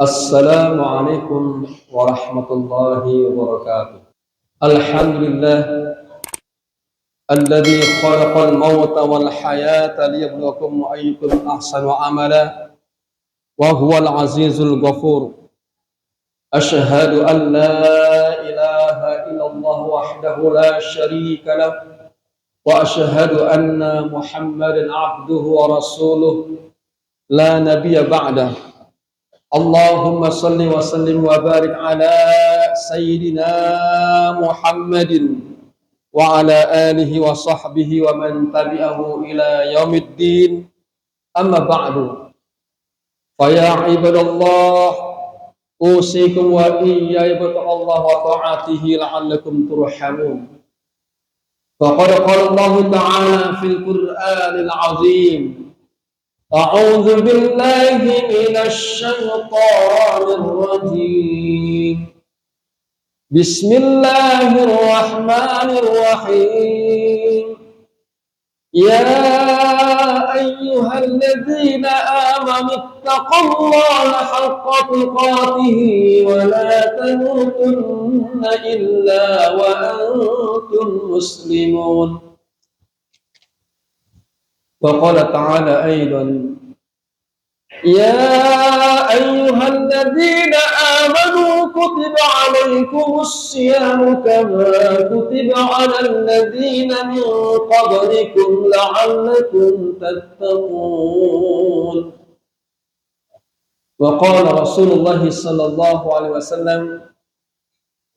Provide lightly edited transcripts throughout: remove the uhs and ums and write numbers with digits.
Assalamualaikum warahmatullahi wabarakatuh. Alhamdulillah alladzi khalaqal mauta wal hayata liyabluwakum ayyukum ahsanu amala wa huwal azizul ghafur. Asyhadu an la ilaha illallah wahdahu la syarika lah wa asyhadu anna Muhammadan abduhu wa rasuluh la nabiyya ba'dah. Allahumma salli wa sallim wa barik ala sayyidina Muhammadin wa ala alihi wa sahbihi wa man tabi'ahu ila yaumiddin. Amma ba'du. Fa ya ibadallah usikum wa iyaya bittaqwallah wa ta'atihi la'allakum turhamun. Faqad qala Allah ta'ala fil Qur'anil 'azim. أعوذ بالله من الشيطان الرجيم بسم الله الرحمن الرحيم يا أيها الذين آمنوا اتقوا الله حق تقاته ولا تموتن إلا وأنتم مسلمون. وقال تعالى أيضا يا أيها الذين آمنوا كتب عليكم الصيام كما كتب على الذين من قبلكم لعلكم تتقون. وقال رسول الله صلى الله عليه وسلم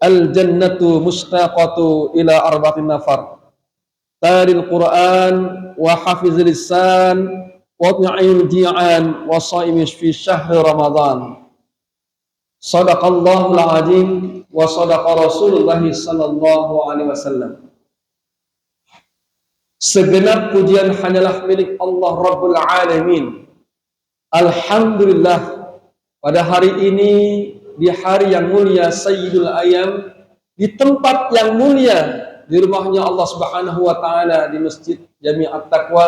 الجنة مشتاقة إلى 4 نفر Taril Quran wa hafizil lisan wa tu'il ji'an wa sha'imin fi syahri Ramadan. Shadaqallahul azim wa shadaqa Rasulullah sallallahu alaihi wasallam. Segenap pujian hanyalah milik Allah Rabbul Alamin. Alhamdulillah, pada hari ini, di hari yang mulia Sayyidul Ayyam, di tempat yang mulia, di rumahnya Allah Subhanahu wa taala, di Masjid Jami' At-Taqwa,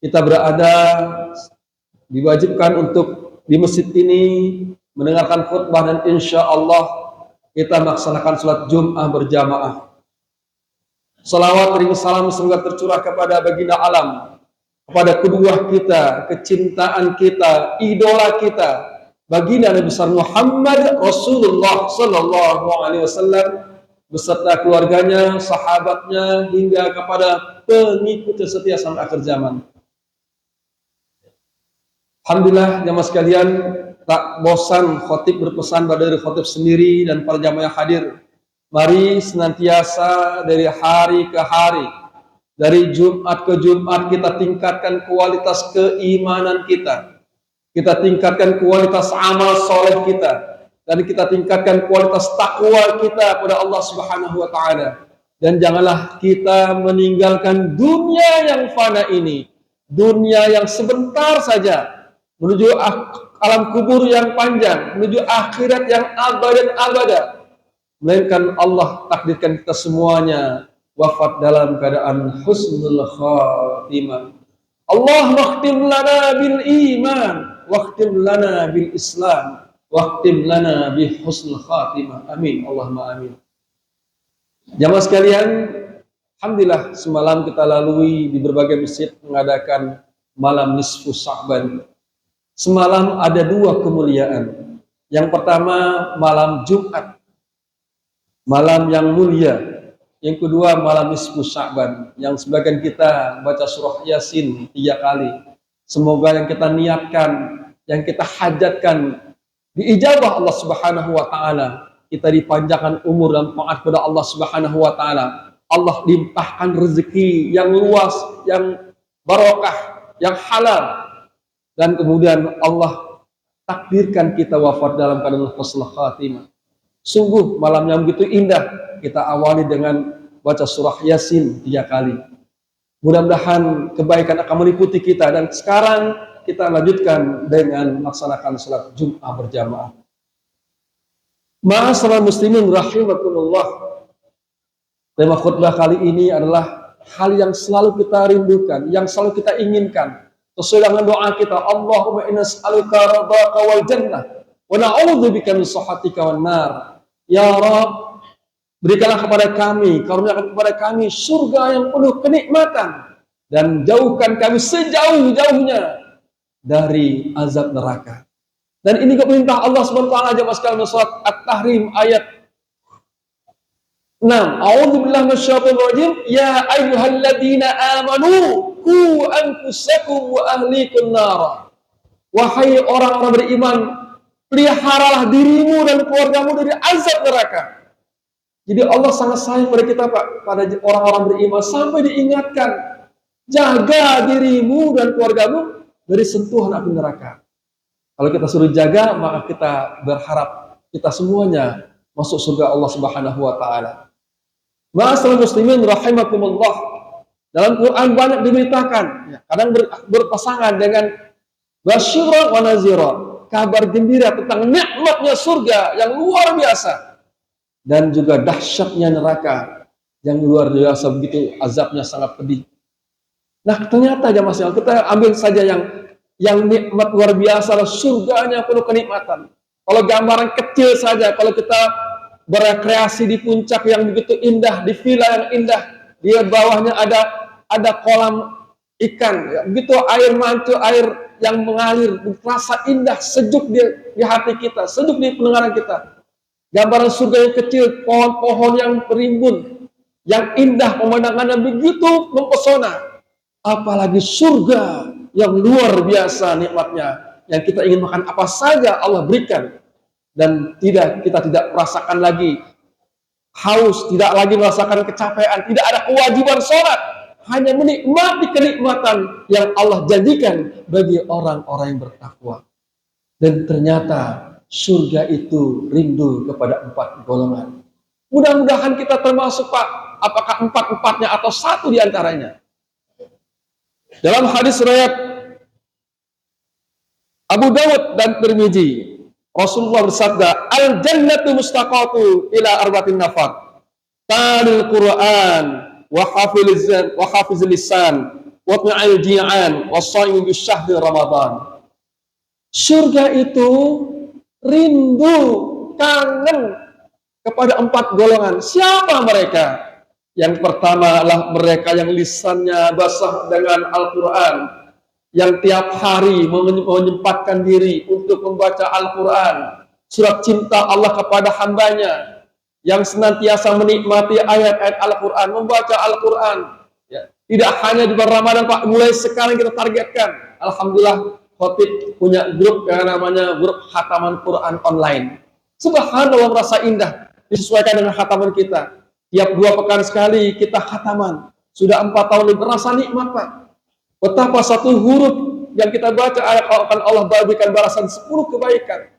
kita berada, diwajibkan untuk di masjid ini mendengarkan khutbah, dan insya Allah kita melaksanakan sholat Jum'ah berjamaah. Salawat dan salam semoga tercurah kepada baginda alam, kepada kedua kita, kecintaan kita, idola kita, baginda Nabi besar Muhammad Rasulullah sallallahu alaihi wasallam beserta keluarganya, sahabatnya, hingga kepada pengikutnya setia sampai akhir zaman. Alhamdulillah, jamaah sekalian, tak bosan khotib berpesan pada diri khotib sendiri dan para jamaah yang hadir. Mari senantiasa dari hari ke hari, dari Jumat ke Jumat, kita tingkatkan kualitas keimanan kita. Kita tingkatkan kualitas amal soleh kita. Dan kita tingkatkan kualitas takwa kita pada Allah Subhanahu wa taala. Dan janganlah kita meninggalkan dunia yang fana ini, dunia yang sebentar saja, menuju alam kubur yang panjang, menuju akhirat yang abadan abada. Melainkan Allah takdirkan kita semuanya wafat dalam keadaan husnul khatimah. Allah makhtim lana bil iman, wakhtim lana bil Islam, waqtim lana bi husnul khatimah. Amin, Allahumma amin. Jamaah sekalian, alhamdulillah semalam kita lalui di berbagai masjid mengadakan malam nisfu Sya'ban. Semalam ada 2 kemuliaan. Yang pertama malam Jumat, malam yang mulia. Yang kedua malam nisfu Sya'ban, yang sebagian kita baca surah Yasin 3 kali. Semoga yang kita niatkan, yang kita hajatkan diijabah Allah Subhanahu wa taala, kita dipanjangkan umur dan taat kepada Allah Subhanahu wa taala. Allah limpahkan rezeki yang luas, yang barokah, yang halal, dan kemudian Allah takdirkan kita wafat dalam keadaan husnul khatimah. Sungguh malam yang begitu indah. Kita awali dengan baca surah Yasin 3 kali. Mudah-mudahan kebaikan akan meliputi kita, dan sekarang kita lanjutkan dengan melaksanakan salat Jum'ah berjamaah. Ma'asyiral muslimin rahimakumullah. Tema khutbah kali ini adalah hal yang selalu kita rindukan, yang selalu kita inginkan. Sesuai dengan doa kita, Allahumma inna nas'aluka ridhaka wal jannah Wa na'udzubika min sakhatika wan nar. Ya Rabb, berikanlah kepada kami, karuniakan kepada kami surga yang penuh kenikmatan dan jauhkan kami sejauh-jauhnya dari azab neraka. Dan ini perintah Allah Subhanahu wa taala jemaah sekalian surat At-Tahrim ayat 6. A'udzubillahi minasyaitonir rajim. Ya ayyuhalladzina amanu qu anfusakum wa ahlikum nar. Wahai orang-orang beriman, peliharalah dirimu dan keluargamu dari azab neraka. Jadi Allah sangat sayang pada kita, Pak, pada orang-orang beriman, sampai diingatkan, jaga dirimu dan keluargamu dari sentuhan api neraka. Kalau kita suruh jaga, maka kita berharap kita semuanya masuk surga Allah Subhanahu wa taala. Ma'asyiral muslimin rahimakumullah. Dalam Quran banyak diberitakan, kadang berpasangan dengan basyira wa nazira, kabar gembira tentang nikmatnya surga yang luar biasa dan juga dahsyatnya neraka yang luar biasa, begitu azabnya sangat pedih. Nah, ternyata jemaah sekalian, kita ambil saja yang nikmat luar biasa, surganya penuh kenikmatan. Kalau gambaran kecil saja, kalau kita berekreasi di puncak yang begitu indah, di villa yang indah, di bawahnya ada kolam ikan, ya. Begitu air mancur, air yang mengalir, terasa indah, sejuk di hati kita, sejuk di pendengaran kita. Gambaran surga yang kecil, pohon-pohon yang berimbun, yang indah, pemandangannya begitu mempesona. Apalagi surga yang luar biasa nikmatnya, yang kita ingin makan apa saja Allah berikan, dan kita tidak merasakan lagi haus, tidak lagi merasakan kecapean, tidak ada kewajiban sholat, hanya menikmati kenikmatan yang Allah janjikan bagi orang-orang yang bertakwa. Dan ternyata surga itu rindu kepada 4 golongan. Mudah-mudahan kita termasuk, Pak, apakah 4-4-nya atau 1 di antaranya. Dalam hadis riwayat Abu Dawud dan Tirmizi, Rasulullah bersabda, al-jannatu mustaqatu ila arba'atin nafar. Talil Quran wa hafizil lisan wa ta'il ji'an wa shaimu bi syahri Ramadan. Surga itu rindu, kangen kepada 4 golongan. Siapa mereka? Yang pertama adalah mereka yang lisannya basah dengan Al-Quran, yang tiap hari menyempatkan diri untuk membaca Al-Quran, surat cinta Allah kepada hambanya, yang senantiasa menikmati ayat-ayat Al-Quran, membaca Al-Quran. Ya. Tidak hanya di bulan Ramadan, Pak, mulai sekarang kita targetkan. Alhamdulillah, Khotib punya grup yang namanya grup Khataman Quran Online. Subhanallah, merasa indah, disesuaikan dengan khataman kita. Tiap 2 pekan sekali kita khataman. Sudah 4 tahun lebih, merasa nikmat, Pak. Betapa satu huruf yang kita baca akan Allah berikan balasan 10 kebaikan.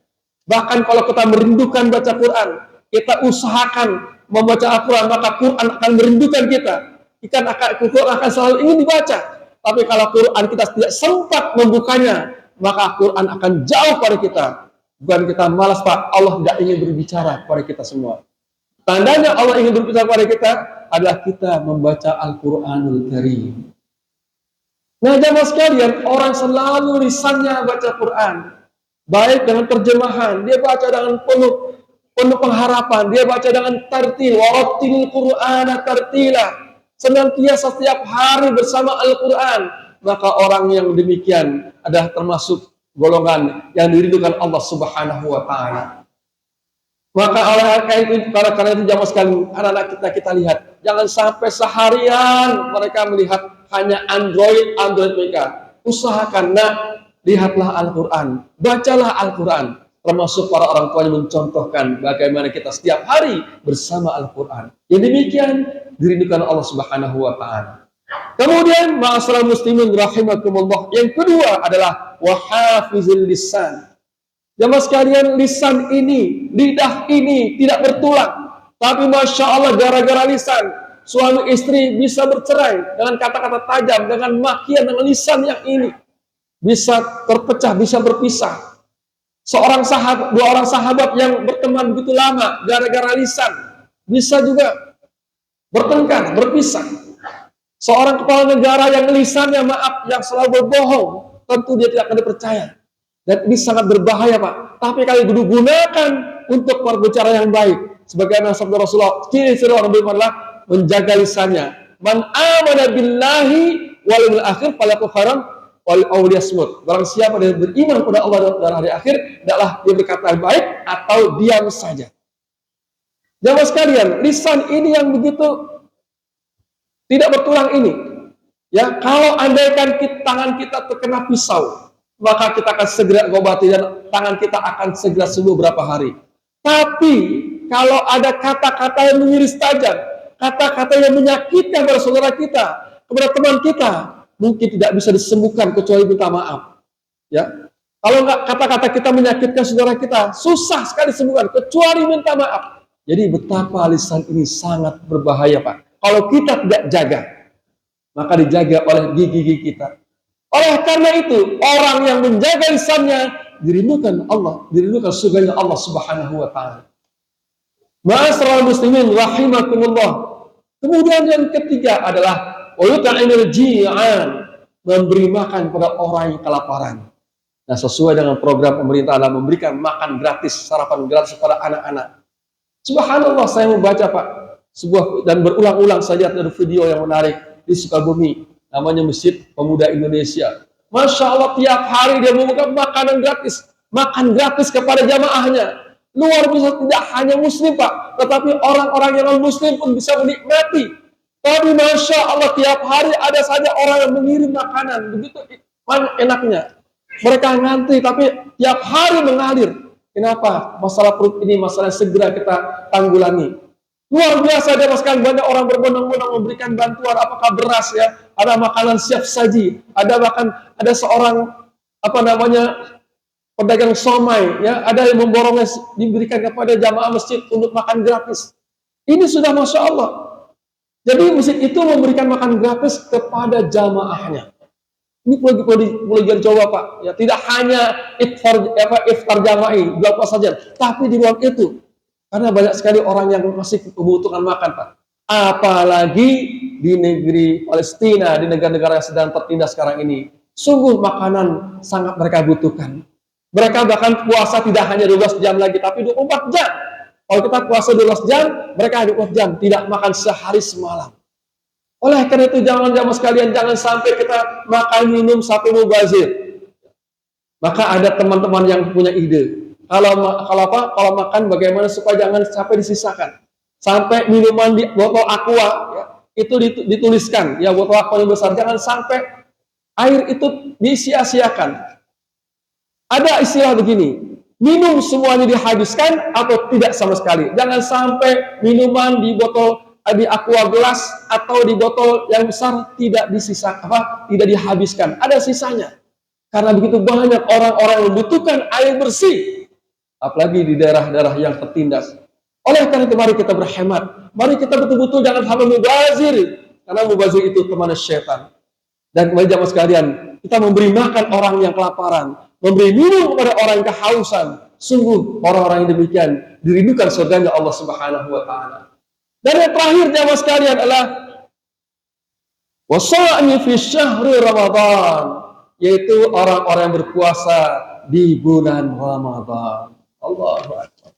Bahkan kalau kita merindukan baca Quran, kita usahakan membaca Al-Quran, maka Quran akan merindukan kita. Quran akan selalu ingin dibaca. Tapi kalau Quran kita tidak sempat membukanya, maka Quran akan jauh pada kita. Bukan kita malas, Pak. Allah tidak ingin berbicara kepada kita semua. Tandanya Allah ingin berbicara kepada kita adalah kita membaca Al-Quranul Karim. Nah, jamaah sekalian, orang selalu lisannya baca Quran, baik dengan terjemahan, dia baca dengan penuh pengharapan, dia baca dengan tartil, warattilil Qur'ana tartila, senantiasa setiap hari bersama Al-Quran. Maka orang yang demikian adalah termasuk golongan yang dirindukan Allah Subhanahu wa taala. Maka karena itu jamaah sekalian, anak-anak kita lihat, jangan sampai seharian mereka melihat hanya Android mereka. Usahakan, lihatlah Al-Quran, bacalah Al-Quran. Termasuk para orang tua yang mencontohkan bagaimana kita setiap hari bersama Al-Quran. Yang demikian dirindukan Allah Subhanahu wa taala. Kemudian, ma'asyiral muslimin rahimakumullah, yang kedua adalah wahafizil lisan. Jamaah sekalian, lisan ini, lidah ini tidak bertulang. Tapi Masya Allah, gara-gara lisan, suami istri bisa bercerai dengan kata-kata tajam, dengan makian, dengan lisan yang ini. Bisa terpecah, bisa berpisah. Dua orang sahabat yang berteman begitu lama, gara-gara lisan, bisa juga bertengkar, berpisah. Seorang kepala negara yang lisannya yang selalu berbohong, tentu dia tidak akan dipercaya. Dan ini sangat berbahaya, Pak. Tapi kalau digunakan untuk berbicara yang baik, sebagaimana sabda Rasulullah, ciri-ciri orang beriman adalah menjaga lisannya. Man amana billahi wal yawmil akhir falyaqul khairan wal awliyasmut. Barang siapa yang beriman kepada Allah dan hari akhir, hendaklah dia berkata baik atau diam saja. Jamaah sekalian, lisan ini yang begitu tidak bertulang ini. Ya, kalau andaikan tangan kita terkena pisau, maka kita akan segera mengobati dan tangan kita akan segera sembuh berapa hari. Tapi kalau ada kata-kata yang mengiris tajam, kata-kata yang menyakitkan kepada saudara kita, kepada teman kita, mungkin tidak bisa disembuhkan kecuali minta maaf. Ya, kalau nggak kata-kata kita menyakitkan saudara kita, susah sekali disembuhkan kecuali minta maaf. Jadi betapa lisan ini sangat berbahaya, Pak. Kalau kita tidak jaga, maka dijaga oleh gigi-gigi kita. Oleh karena itu, orang yang menjaga lisannya dirindukan Allah, dirindukan surganya Allah Subhanahu wa taala. Ma'asyiral muslimin rahimakumullah. Kemudian yang ketiga adalah yut'imul ji'an, memberi makan pada orang yang kelaparan. Nah, sesuai dengan program pemerintah dalam memberikan makan gratis, sarapan gratis kepada anak-anak. Subhanallah, saya membaca, Pak, sebuah dan berulang-ulang saja ada video yang menarik di Sukabumi, namanya Masjid Pemuda Indonesia. Masya Allah, tiap hari dia membuka makanan gratis, makan gratis kepada jamaahnya. Luar biasa, tidak hanya muslim, Pak, tetapi orang-orang yang non-muslim pun bisa menikmati. Tapi Masya Allah, tiap hari ada saja orang yang mengirim makanan, begitu enaknya. Mereka ngantri, tapi tiap hari mengalir. Kenapa? Masalah perut ini masalah yang segera kita tanggulangi. Luar biasa, dia sekali banyak orang berbondong-bondong memberikan bantuan, apakah beras ya, ada makanan siap saji, ada bahkan ada seorang pedagang somai ya, ada yang memborongnya diberikan kepada jamaah masjid untuk makan gratis. Ini sudah Masya Allah. Jadi masjid itu memberikan makan gratis kepada jamaahnya. Ini perlu dicoba, Pak. Ya, tidak hanya iftar jama'i, buka puasa saja, tapi di luar itu. Karena banyak sekali orang yang masih membutuhkan makan, Pak. Apalagi di negeri Palestina, di negara-negara yang sedang tertindas sekarang ini. Sungguh makanan sangat mereka butuhkan. Mereka bahkan puasa tidak hanya 12 jam lagi, tapi 24 jam. Kalau kita puasa 12 jam, mereka 24 jam. Tidak makan sehari semalam. Oleh karena itu, jangan sekalian, jangan sampai kita makan minum sampai mubazir. Maka ada teman-teman yang punya ide. Kalau makan bagaimana supaya jangan sampai disisakan. Sampai minuman di botol aqua ya, itu dituliskan, ya botol aqua yang besar, jangan sampai air itu disia-siakan. Ada istilah begini, minum semuanya dihabiskan atau tidak sama sekali. Jangan sampai minuman di botol di aqua gelas atau di botol yang besar tidak tidak dihabiskan, ada sisanya. Karena begitu banyak orang-orang yang membutuhkan air bersih, apalagi di daerah-daerah yang tertindas. Oleh karena itu, mari kita berhemat, mari kita betul-betul jangan sampai mubazir, karena mubazir itu teman syaitan. Dan kembali jamaah sekalian, kita memberi makan orang yang kelaparan, memberi minum kepada orang yang kehausan. Sungguh orang-orang yang demikian dirindukan surganya Allah Subhanahu wa taala. Dan yang terakhir jamaah sekalian adalah wasa'mi fi syahri Ramadan, yaitu orang-orang yang berpuasa di bulan Ramadan. Allahu Akbar.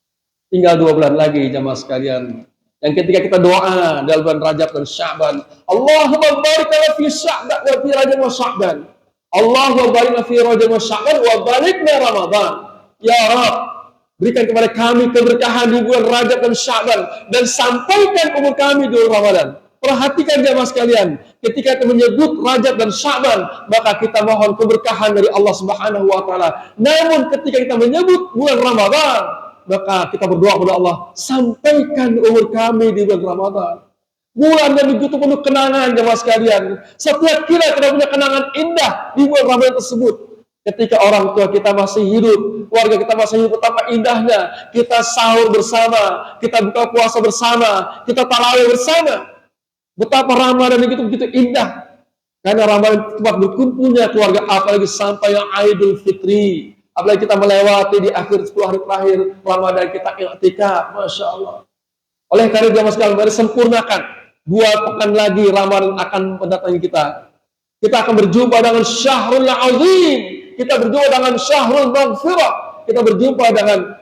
Tinggal 2 bulan lagi jamaah sekalian. Yang ketika kita doa dalam bulan Rajab dan Sya'ban, Allahumma barik lana fi Sya'ban wa fi Rajab wa Sya'ban. Allahumma barik lana fi Rajab wa Sya'ban wa balikna Ramadan. Ya Rabb, berikan kepada kami keberkahan di bulan Rajab dan Sya'ban dan sampaikan umur kami di bulan Ramadan. Perhatikan jamaah sekalian, ketika kita menyebut Rajab dan Sya'ban, maka kita mohon keberkahan dari Allah Subhanahu wa taala. Namun ketika kita menyebut bulan Ramadan, maka kita berdoa kepada Allah, sampaikan umur kami di bulan Ramadan. Bulan yang begitu penuh kenangan jamaah sekalian. Setiap kita punya kenangan indah di bulan Ramadan tersebut. Ketika orang tua kita masih hidup, keluarga kita masih hidup, betapa indahnya kita sahur bersama, kita buka puasa bersama, kita tarawih bersama. Betapa Ramadan itu begitu indah. Karena Ramadan tempat berkumpulnya keluarga, apalagi sampai yang Idul Fitri. Apalagi kita melewati di akhir 10 hari terakhir Ramadan kita i'tikaf, Masya Allah. Oleh karena jamaah sekalian, mari sempurnakan. 2 pekan lagi Ramadan akan mendatangi kita. Kita akan berjumpa dengan Syahrul Azim. kita berjumpa dengan syahrul maghfirah, kita berjumpa dengan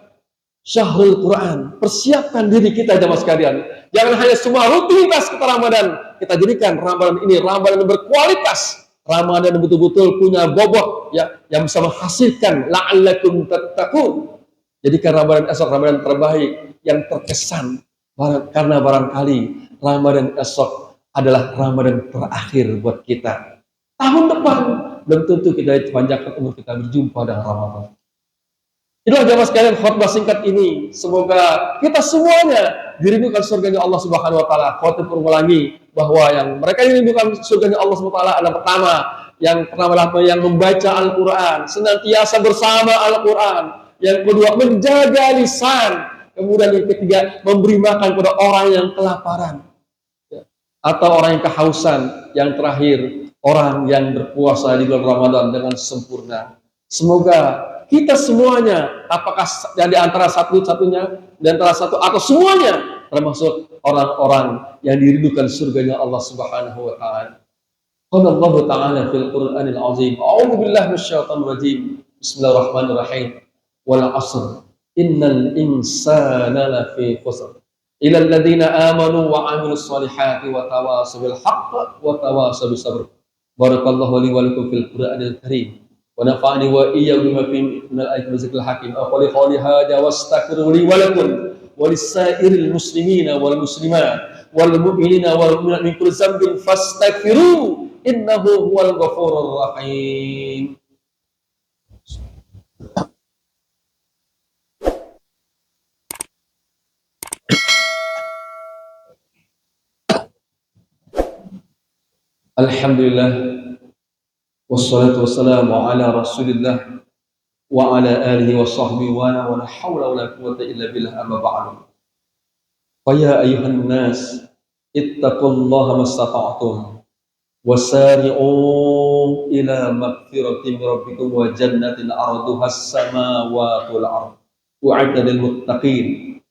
syahrul Quran. Persiapkan diri kita jamaah sekalian. Jangan hanya semua rutinitas kita Ramadan, kita jadikan Ramadan ini Ramadan yang berkualitas, Ramadan yang betul-betul punya bobot ya, yang bisa menghasilkan la'allakum tattaqun. Jadikan Ramadan esok Ramadan terbaik yang terkesan, karena barangkali Ramadan esok adalah Ramadan terakhir buat kita. Tahun depan belum tentu kita dipanjangkan umur kita berjumpa dengan Ramadan. Itulah jamaah sekalian khutbah singkat ini. Semoga kita semuanya dirindukan surganya Allah Subhanahu wa taala. Khotib mengulangi bahwa yang mereka dirindukan surganya Allah Subhanahu wa taala adalah pertama, yang membaca Al-Qur'an, senantiasa bersama Al-Qur'an. Yang kedua, menjaga lisan. Kemudian yang ketiga, memberi makan kepada orang yang kelaparan atau orang yang kehausan. Yang terakhir, orang yang berpuasa di bulan Ramadan dengan sempurna. Semoga kita semuanya, apakah di antara satu-satunya, di antara satu atau semuanya, termasuk orang-orang yang dirindukan surganya Allah Subhanahu wa taala. Qala Allah Ta'ala fil Qur'anil Azim. A'udzu billahi minasyaitonir rajim. Bismillahirrahmanirrahim. Wal 'ashr. Innal insana lafi khusr. Ila alladziina aamanu wa 'amilus shalihati wa tawassaw bil haqq wa tawassaw bis sabr. Barakallahu li wa lakum fil Qur'anil Karim. ونفعني وإياكم بما فيه من الآيات والذكر الحكيم أقول قولي هذا واستغفر لي ولكم ولسائر المسلمين والمسلمات والمؤمنين والمؤمنات من كل ذنب فاستغفروه إنه هو الغفور الرحيم. Alhamdulillah, wassalatu wassalamu ala rasulillah wa ala alihi wa sahbihi wa la hawla wa la quwwata illa billah, amma ba'du. Fa ya ayuhan nas ittaqullaha mastata'tum wasari'u ila magfiratin min rabbikum wa jannatin arduha as-samawati wal ardh u'iddat lil muttaqin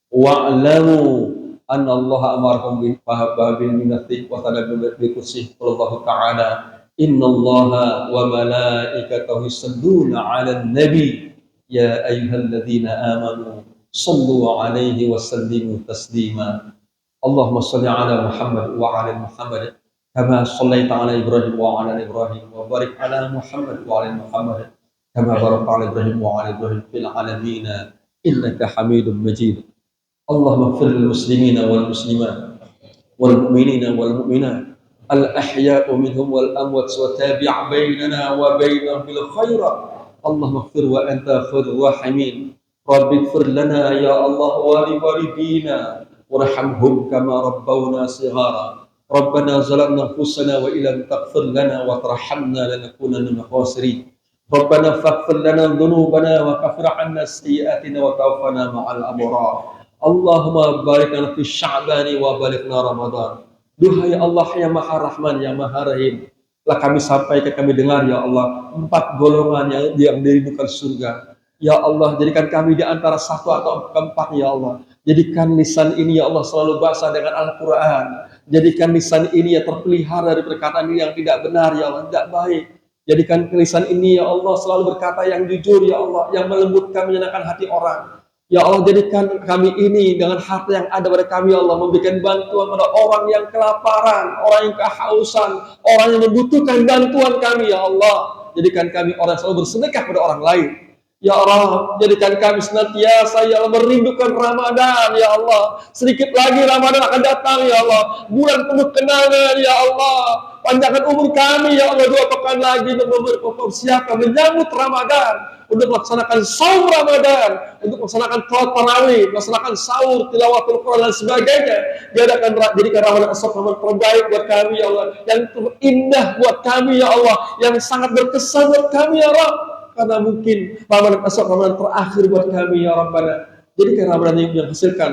wa'lamu anna allaha amarakum bil minnati wa talabu bi kursih wallahu ta'ala innallaha wa malaikatahu yusholluna 'alan nabi ya ayyuhalladzina amanu shallu 'alaihi wa sallimu taslima. Allahumma shalli 'ala Muhammad wa 'ala Muhammad kama shallaita 'ala Ibrahim wa 'ala Ibrahim wa barik 'ala Muhammad wa 'ala Muhammad kama barakta 'ala Ibrahim wa 'ala Ibrahim fil 'alamin innaka Hamidum Majid. Allahumma ighfir lil muslimina wal muslimat wal mu'minina wal mu'minat al-ahya'u minhum wal amwat wa tabi' bainana wa bainahum bil khairat. Allahumma ighfir wa anta khairur rahimin. Rabbi ighfir lana ya Allah wa li walidina warhamhum kama rabbawna shighara. Rabbana zalamna anfusana wa illam taghfir lana wa tarhamna lanakunanna minal khasirin. Rabbana faghfir lana dhunubana wa kaffir 'anna sayyi'atina wa tawaffana ma'al abrar. Allahumma barik lana fi sya'bani wa balighna Ramadan. Duhai Allah yang Maha Rahman, yang Maha Rahim, telah kami sampaikan, kami dengar ya Allah, 4 golongan yang dirindukan surga. Ya Allah, jadikan kami di antara 1 atau 4 ya Allah. Jadikan lisan ini ya Allah selalu basah dengan Al-Quran. Jadikan lisan ini ya terpelihara dari perkataan yang tidak benar ya Allah, tidak baik. Jadikan lisan ini ya Allah selalu berkata yang jujur ya Allah, yang melembutkan menyenangkan hati orang. Ya Allah, jadikan kami ini dengan harta yang ada pada kami ya Allah, memberikan bantuan pada orang yang kelaparan, orang yang kehausan, orang yang membutuhkan bantuan kami ya Allah. Jadikan kami orang yang selalu bersedekah pada orang lain. Ya Allah, jadikan kami senantiasa ya Allah merindukan Ramadan ya Allah. Sedikit lagi Ramadan akan datang ya Allah. Bulan penuh kenangan ya Allah. Panjangkan umur kami ya Allah 2 pekan lagi untuk mempersiapkan menyambut Ramadan, untuk melaksanakan saum Ramadan, untuk melaksanakan sholat tarawih, melaksanakan sahur, tilawatul Quran dan sebagainya. Jadikan Ramadan esok Ramadan terbaik buat kami ya Allah, yang terindah buat kami ya Allah, yang sangat berkesan buat kami ya Rabb. Karena mungkin Ramadan esok Ramadan terakhir buat kami ya Rabbana. Jadikan Ramadan yang menghasilkan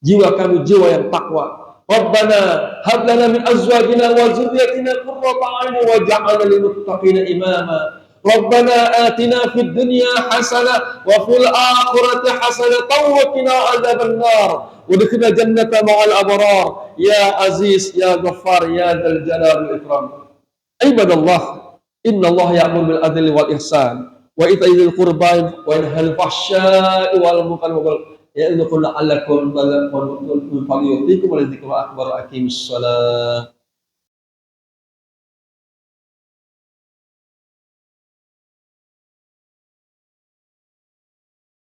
jiwa kami jiwa yang takwa. Rabbana hab lana min azwajina wa dzurriyyatina qurrata a'yun waj'alna lil muttaqina imama. Rabbana atina fid dunya hasanah wa fil akhirati hasanah wa qina adzaban nar wa adkhilna jannata ma'al abrar ya aziz ya ghaffar ya dzal jalali wal ikram. Ibadallah, innallaha ya'muru bil adli wal ihsan wa ita'idil qurba wa yanhal fahsya'i wal munkar wal baghi ya'idukum la'allakum tadhakkarun falyutikum wa lidhikru akbar aqimis shalah.